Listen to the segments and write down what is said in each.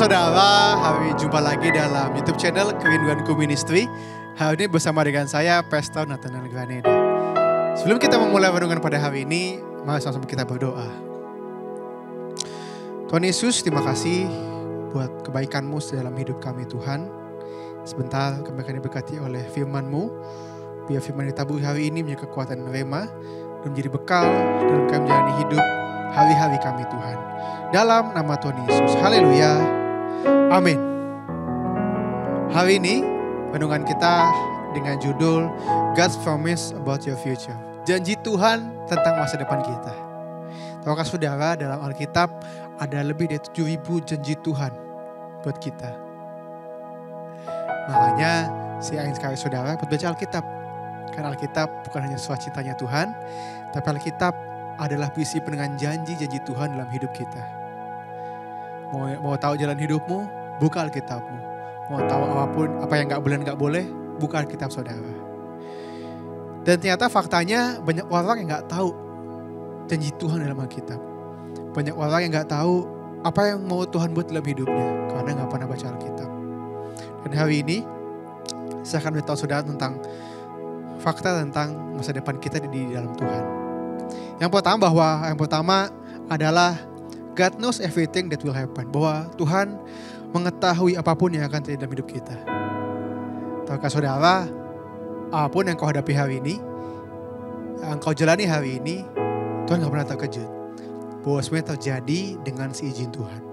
saudara, hari jumpa lagi dalam YouTube channel Kerinduanku Ministry. Hari ini bersama dengan saya, Pastor Nathanael Graneda. Sebelum kita memulai renungan pada hari ini, mari sama-sama kita berdoa. Tuhan Yesus, terima kasih buat kebaikan-Mu dalam hidup kami Tuhan. Sebentar kami akan diberkati oleh firman-Mu. Biar firman ditabur hari ini menjadi kekuatan rema dan menjadi bekal dalam kami menjalani hidup hari-hari kami Tuhan. Dalam nama Tuhan Yesus. Haleluya. Amin. Hari ini renungan kita dengan judul God's Promise About Your Future. Janji Tuhan tentang masa depan kita. Tahukah saudara, dalam Alkitab ada lebih dari 7.000 janji Tuhan buat kita. Makanya saya ingin sekali saudara buat baca Alkitab. Karena Alkitab bukan hanya surat cintanya Tuhan, tapi Alkitab adalah berisi dengan janji-janji Tuhan dalam hidup kita. Mau tahu jalan hidupmu, buka Alkitabmu. Mau tahu apapun, apa yang gak boleh, buka Alkitab saudara. Dan ternyata faktanya banyak orang yang gak tahu janji Tuhan dalam Alkitab. Banyak orang yang gak tahu apa yang mau Tuhan buat dalam hidupnya, karena gak pernah baca Alkitab. Dan hari ini, saya akan beritahu saudara tentang fakta tentang masa depan kita di dalam Tuhan. Yang pertama adalah God knows everything that will happen. Bahwa Tuhan mengetahui apapun yang akan terjadi dalam hidup kita. Tahukah saudara, apapun yang kau hadapi hari ini, yang kau jalani hari ini, Tuhan gak pernah terkejut. Bahwa semuanya terjadi dengan seizin Tuhan.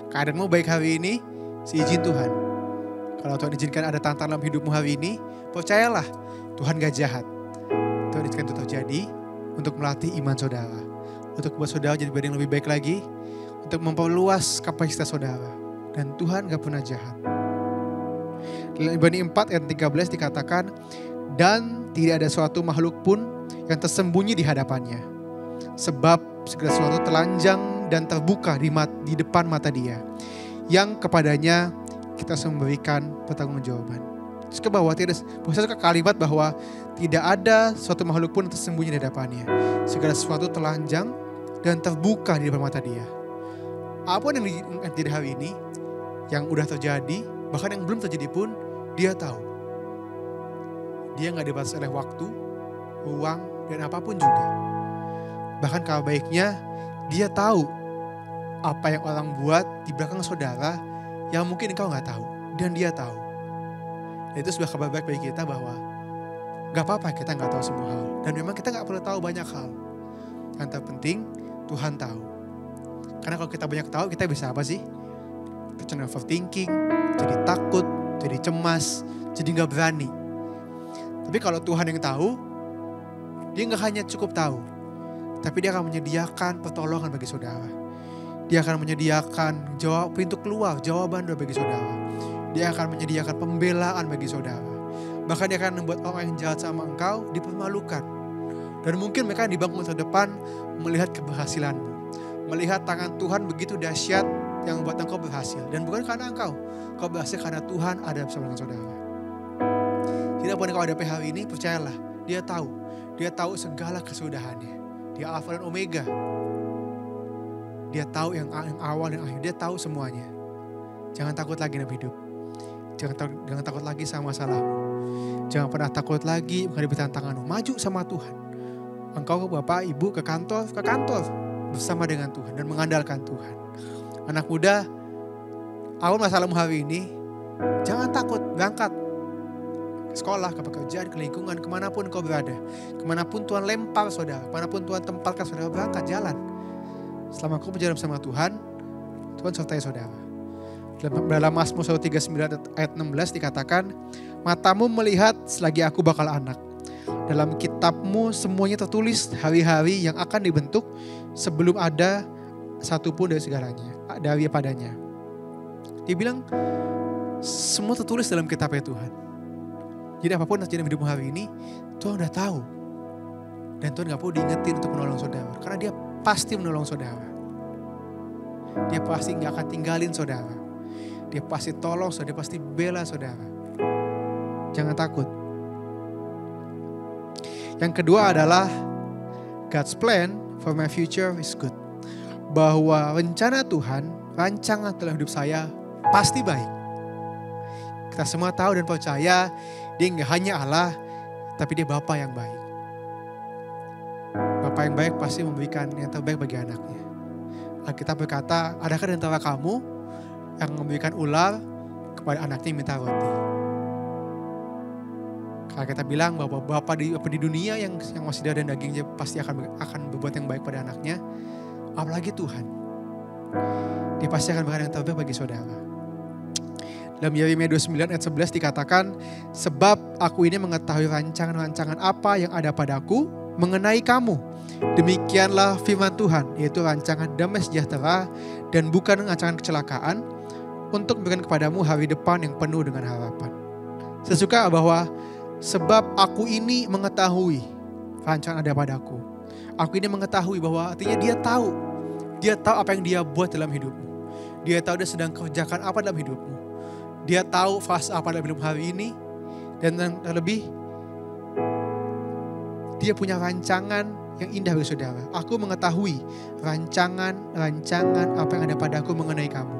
Keadaanmu baik hari ini, seizin Tuhan. Kalau Tuhan izinkan ada tantangan dalam hidupmu hari ini, percayalah, Tuhan gak jahat. Tuhan izinkan itu terjadi untuk melatih iman saudara. Untuk membuat saudara jadi pribadi yang lebih baik lagi. Untuk memperluas kapasitas saudara. Dan Tuhan gak pernah jahat. Dalam Ibrani 4 ayat 13 dikatakan, dan tidak ada suatu makhluk pun yang tersembunyi di hadapannya. Sebab segala sesuatu telanjang dan terbuka di depan mata Dia. Yang kepadanya kita harus memberikan pertanggungjawaban. Terus ke bawah, saya suka kalimat bahwa tidak ada suatu makhluk pun yang tersembunyi di hadapannya. Segala sesuatu telanjang dan terbuka di depan mata Dia. Apapun yang terjadi hari ini, yang udah terjadi, bahkan yang belum terjadi pun, Dia tahu. Dia gak dibatasi oleh waktu, ruang, dan apapun juga. Bahkan kalau baiknya, Dia tahu apa yang orang buat di belakang saudara yang mungkin engkau gak tahu. Dan Dia tahu. Dan itu sebuah kabar baik bagi kita bahwa gak apa-apa kita gak tahu semua hal. Dan memang kita gak perlu tahu banyak hal. Yang terpenting Tuhan tahu. Karena kalau kita banyak tahu, kita bisa apa sih? Kita overthinking, jadi takut, jadi cemas, jadi gak berani. Tapi kalau Tuhan yang tahu, Dia gak hanya cukup tahu, tapi Dia akan menyediakan pertolongan bagi saudara. Dia akan menyediakan pintu keluar, jawaban doa bagi saudara. Dia akan menyediakan pembelaan bagi saudara. Bahkan Dia akan membuat orang yang jahat sama engkau dipermalukan. Dan mungkin mereka di bangku masa depan melihat keberhasilanmu. Melihat tangan Tuhan begitu dahsyat yang membuat engkau berhasil. Dan bukan karena engkau berhasil karena Tuhan ada bersama dengan saudara. Tidak pun engkau hadapi hari ini, percayalah, Dia tahu. Dia tahu segala kesudahannya. Dia Alfa dan Omega. Dia tahu yang awal dan akhir. Dia tahu semuanya. Jangan takut lagi dalam hidup. Jangan takut lagi sama masalahmu. Jangan pernah takut lagi menghadapi tantanganmu. Maju sama Tuhan. Engkau ke bapak, ibu, ke kantor bersama dengan Tuhan dan mengandalkan Tuhan. Anak muda, awal masalahmu hari ini, jangan takut, berangkat. Ke sekolah, ke pekerjaan, ke lingkungan, kemanapun kau berada. Kemanapun Tuhan lempar saudara, kemanapun Tuhan tempatkan saudara, berangkat, jalan. Selama kau berjalan bersama Tuhan, Tuhan sertai saudara. Dalam Mazmur 139 ayat 16 dikatakan, matamu melihat selagi aku bakal anak. Dalam kitabmu semuanya tertulis hari-hari yang akan dibentuk sebelum ada satupun dari segalanya, dari padanya. Dia bilang, semua tertulis dalam kitabnya Tuhan. Jadi apapun yang terjadi dalam hidupmu hari ini, Tuhan udah tahu. Dan Tuhan gak perlu diingetin untuk menolong saudara. Karena Dia pasti menolong saudara. Dia pasti gak akan tinggalin saudara. Dia pasti tolong saudara, dia pasti bela saudara. Jangan takut. Yang kedua adalah God's plan for my future is good. Bahwa rencana Tuhan, rancangan dalam hidup saya pasti baik. Kita semua tahu dan percaya dia nggak hanya Allah, tapi dia Bapa yang baik. Bapa yang baik pasti memberikan yang terbaik bagi anaknya. Alkitab berkata, adakah di antara kamu yang memberikan ular kepada anaknya yang minta roti? Kalau kita bilang bahwa Bapa di dunia yang masih darah dan dagingnya pasti akan berbuat yang baik pada anaknya, apalagi Tuhan. Dia pasti akan berikan yang terbaik bagi saudara. Dalam Yeremia 29 ayat 11 dikatakan, sebab aku ini mengetahui rancangan-rancangan apa yang ada padaku mengenai kamu. Demikianlah firman Tuhan, yaitu rancangan damai sejahtera dan bukan rancangan kecelakaan, untuk memberikan kepadamu hari depan yang penuh dengan harapan. Saya suka bahwa sebab aku ini mengetahui rancangan ada padaku. Aku ini mengetahui bahwa artinya dia tahu apa yang dia buat dalam hidupmu. Dia tahu dia sedang kerjakan apa dalam hidupmu. Dia tahu fase apa dalam hidup hari ini. Dan terlebih, dia punya rancangan yang indah bagi saudara. Aku mengetahui rancangan apa yang ada padaku mengenai kamu.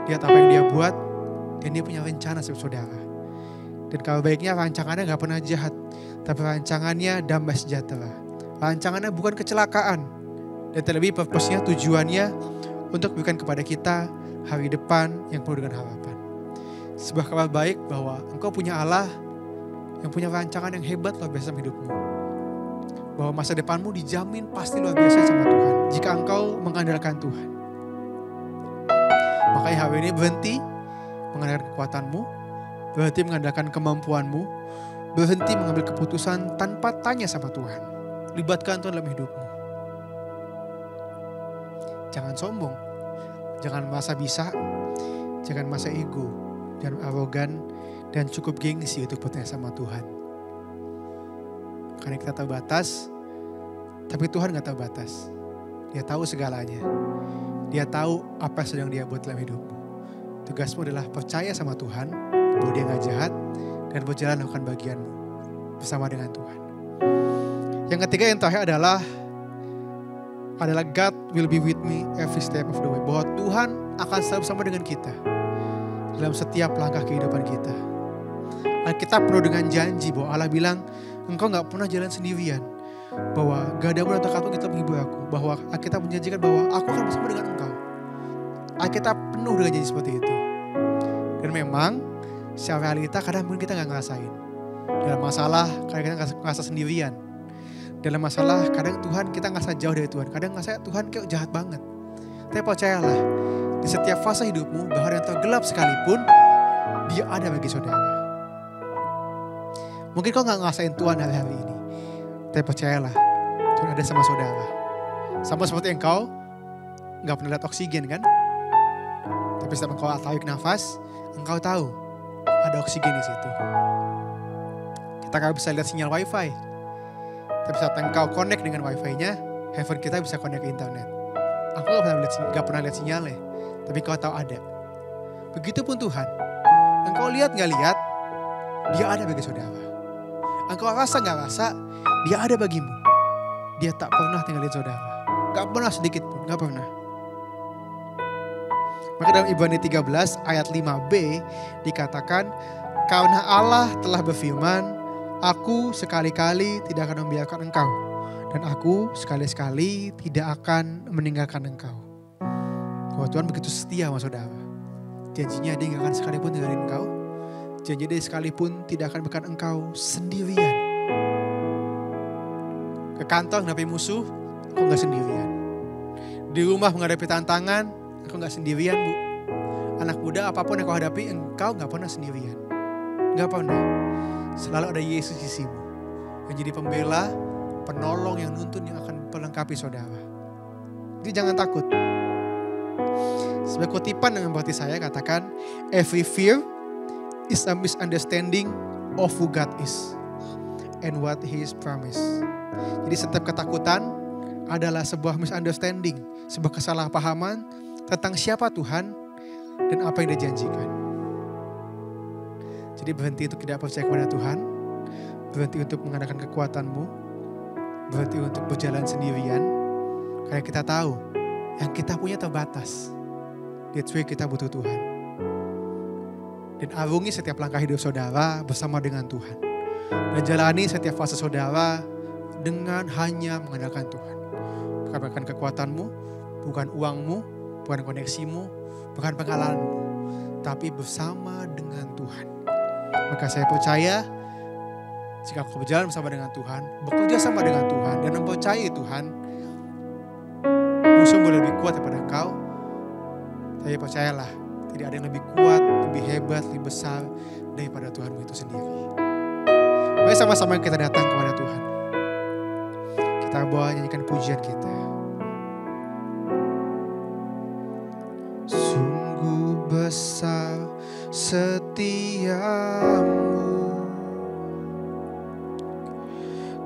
Dia tahu apa yang dia buat, dan dia punya rencana sama saudara. Dan kalau baiknya rancangannya gak pernah jahat, tapi rancangannya damai sejahtera. Rancangannya bukan kecelakaan. Dan terlebih purpose-nya, tujuannya untuk berikan kepada kita hari depan yang penuh dengan harapan. Sebuah kabar baik bahwa engkau punya Allah yang punya rancangan yang hebat luar biasa dalam hidupmu. Bahwa masa depanmu dijamin pasti luar biasa sama Tuhan jika engkau mengandalkan Tuhan. Makanya hari ini berhenti mengandalkan kekuatanmu, berhenti mengandalkan kemampuanmu, berhenti mengambil keputusan tanpa tanya sama Tuhan. Libatkan Tuhan dalam hidupmu. Jangan sombong, jangan merasa bisa, jangan merasa ego, jangan arogan, dan cukup gengsi untuk bertanya sama Tuhan. Karena kita terbatas, tapi Tuhan gak terbatas. Dia tahu segalanya. Dia tahu apa yang sedang dia buat dalam hidupmu. Tugasmu adalah percaya sama Tuhan, bahwa dia gak jahat, dan berjalan melakukan bagianmu bersama dengan Tuhan. Yang ketiga, yang terakhir adalah God will be with me every step of the way. Bahwa Tuhan akan selalu bersama dengan kita dalam setiap langkah kehidupan kita. Alkitab penuh dengan janji bahwa Allah bilang, engkau gak pernah jalan sendirian. Bahwa gak ada yang takut kita menghibur aku. Bahwa Alkitab menjanjikan bahwa aku akan bersama dengan engkau. Alkitab penuh dengan janji seperti itu. Dan memang secara realita kadang mungkin kita gak ngerasain. Dalam masalah kadang kita ngerasa sendirian. Dalam masalah kadang Tuhan kita ngerasa jauh dari Tuhan. Kadang ngerasa Tuhan kayak jahat banget. Tapi percayalah, di setiap fase hidupmu, bahkan yang tergelap sekalipun, dia ada bagi saudara. Mungkin kau gak ngerasain Tuhan hari-hari ini. Tapi percayalah, Tuhan ada sama saudara. Sama seperti engkau gak pernah lihat oksigen kan? Tapi setiap engkau tarik nafas, engkau tahu ada oksigen di situ. Kita gak bisa lihat sinyal wifi. Tapi saat engkau connect dengan wifi-nya, handphone kita bisa connect ke internet. Aku gak pernah lihat sinyalnya, tapi kau tahu ada. Begitupun Tuhan. Engkau lihat gak lihat, dia ada bagi saudara. Engkau rasa gak rasa, dia ada bagimu. Dia tak pernah tinggalin saudara. Gak pernah sedikit pun, gak pernah. Maka dalam Ibrani 13 ayat 5b dikatakan, karena Allah telah berfirman, aku sekali-kali tidak akan membiarkan engkau. Dan aku sekali-sekali tidak akan meninggalkan engkau. Bahwa Tuhan begitu setia sama saudara. Janjinya dia gak akan sekalipun tinggalin engkau. Janjinya dia sekalipun tidak akan biarkan engkau sendirian. Ke kantor menghadapi musuh, aku gak sendirian. Di rumah menghadapi tantangan, aku gak sendirian, Bu. Anak muda apapun yang kau hadapi, engkau gak pernah sendirian. Gak pernah. Selalu ada Yesus di sisimu. Yang jadi pembela, penolong yang nuntun yang akan melengkapi saudara. Jadi jangan takut. Sebagai kutipan dengan berarti saya katakan, every fear is a misunderstanding of who God is and what He is promised. Jadi setiap ketakutan adalah sebuah misunderstanding, sebuah kesalahpahaman tentang siapa Tuhan dan apa yang Dia janjikan. Jadi berhenti untuk tidak percaya kepada Tuhan, berhenti untuk mengandalkan kekuatanmu, berhenti untuk berjalan sendirian, karena kita tahu yang kita punya terbatas. That's why kita butuh Tuhan. Dan arungi setiap langkah hidup saudara bersama dengan Tuhan. Dan jalani setiap fase saudara dengan hanya mengandalkan Tuhan. Bukan kekuatanmu, bukan uangmu, bukan koneksimu, bukan pengalamanmu, tapi bersama dengan Tuhan. Maka saya percaya jika kau berjalan bersama dengan Tuhan, bekerja sama dengan Tuhan, dan mempercayai Tuhan, musuh boleh lebih kuat daripada engkau. Tapi percayalah, tidak ada yang lebih kuat, lebih hebat, lebih besar daripada Tuhanmu itu sendiri. Mari sama-sama kita datang kepada Tuhan. Kita bawa nyanyikan pujian kita. Sungguh besar setiamu,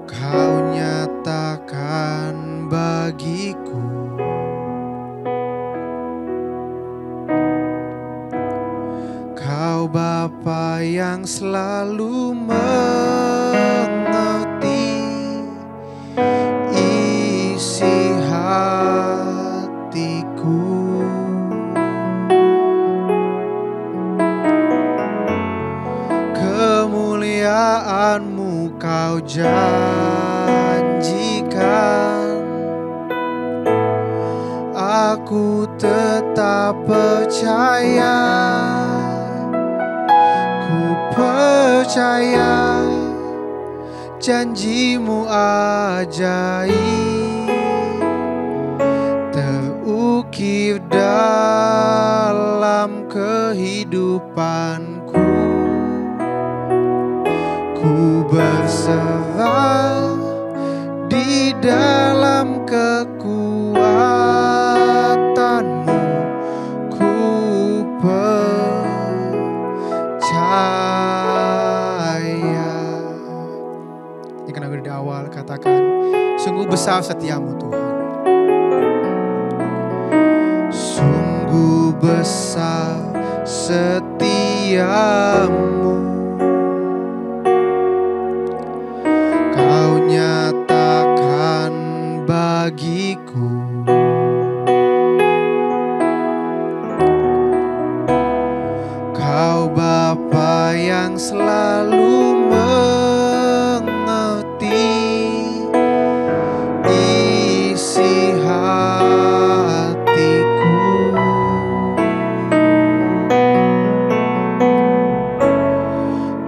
Kau nyatakan bagiku. Kau Bapa yang selalu mengerti isi hatiku. Kemuliaan-Mu Kau janjikan, aku tetap percaya. Ku percaya janji-Mu ajaib, terukir dalam kehidupanku. Ku berserah di dalam kekuatan-Mu. Ku percaya. Ini kan dari awal katakan, sungguh besar setiamu Tuhan. Sungguh besar setiamu, Kau nyatakan bagiku. Kau Bapa yang selalu mengerti isi hatiku.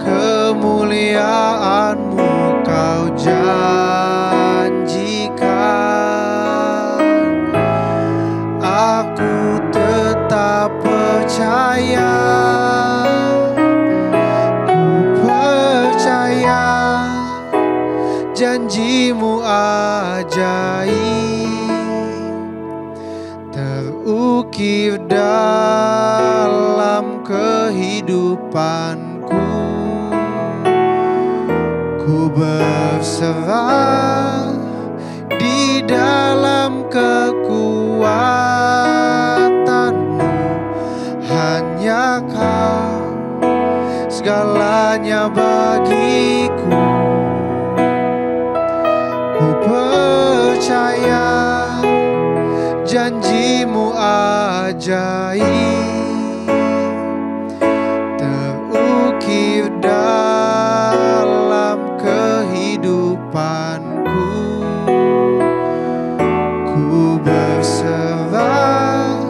Kemuliaan-Mu Kau janjikan, aku tetap percaya. Ku percaya janji-Mu ajaib, terukir dalam kehidupanku. Ku berserah di dalam kekuatan-Mu. Hanya Kau segalanya bagiku. Ku percaya janji-Mu ajaib, terukir dalam kehidupanku. Ku berserah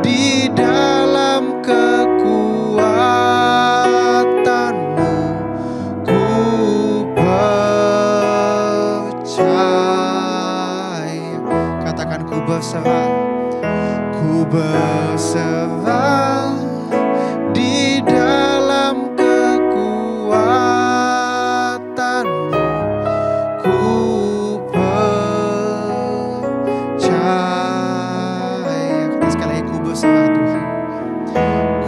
di dalam kekuatan-Mu. Ku percaya. Katakan ku berserah. Ku berserah di dalam kekuatan-Mu. Ku percaya. Kata sekali lagi, ku berserah Tuhan.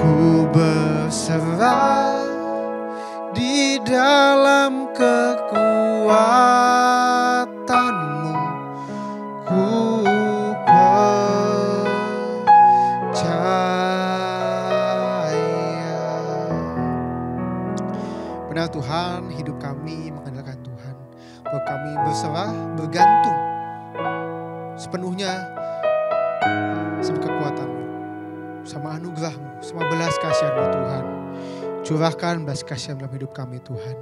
Ku berserah di dalam kekuatan-Mu. Ku benar Tuhan, hidup kami mengandalkan Tuhan. Bahwa kami berserah, bergantung sepenuhnya sama kekuatan-Mu, sama anugerah-Mu, sama belas kasihan-Mu Tuhan. Curahkan belas kasihan dalam hidup kami Tuhan.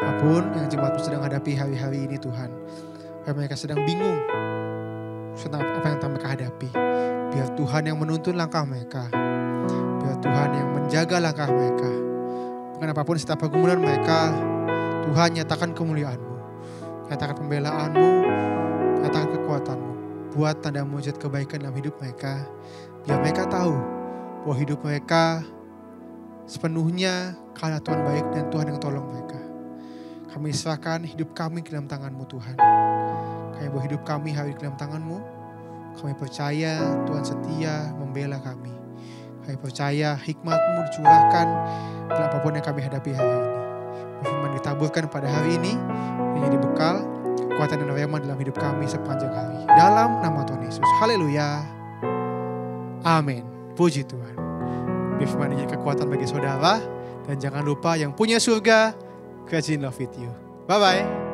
Apapun yang jemaat-Mu sedang hadapi hari-hari ini Tuhan. Apabila mereka sedang bingung tentang apa yang mereka hadapi. Biar Tuhan yang menuntun langkah mereka. Biar Tuhan yang menjaga langkah mereka. Bukan apapun setiap pergumulan mereka, Tuhan nyatakan kemuliaan-Mu. Nyatakan pembelaan-Mu, nyatakan kekuatan-Mu. Buat tanda mujizat kebaikan dalam hidup mereka. Biar mereka tahu bahwa hidup mereka sepenuhnya karena Tuhan baik dan Tuhan yang tolong mereka. Kami serahkan hidup kami ke dalam tangan-Mu Tuhan. Kami bawa hidup kami hari ke dalam tangan-Mu. Kami percaya Tuhan setia membela kami. Kami percaya hikmat-Mu dicurahkan dalam apapun yang kami hadapi hari ini. Firman ditaburkan pada hari ini menjadi bekal, kekuatan dan firman dalam hidup kami sepanjang hari. Dalam nama Tuhan Yesus. Haleluya. Amin. Puji Tuhan. Firman ini kekuatan bagi saudara. Dan jangan lupa yang punya surga, Christ in love with you. Bye-bye.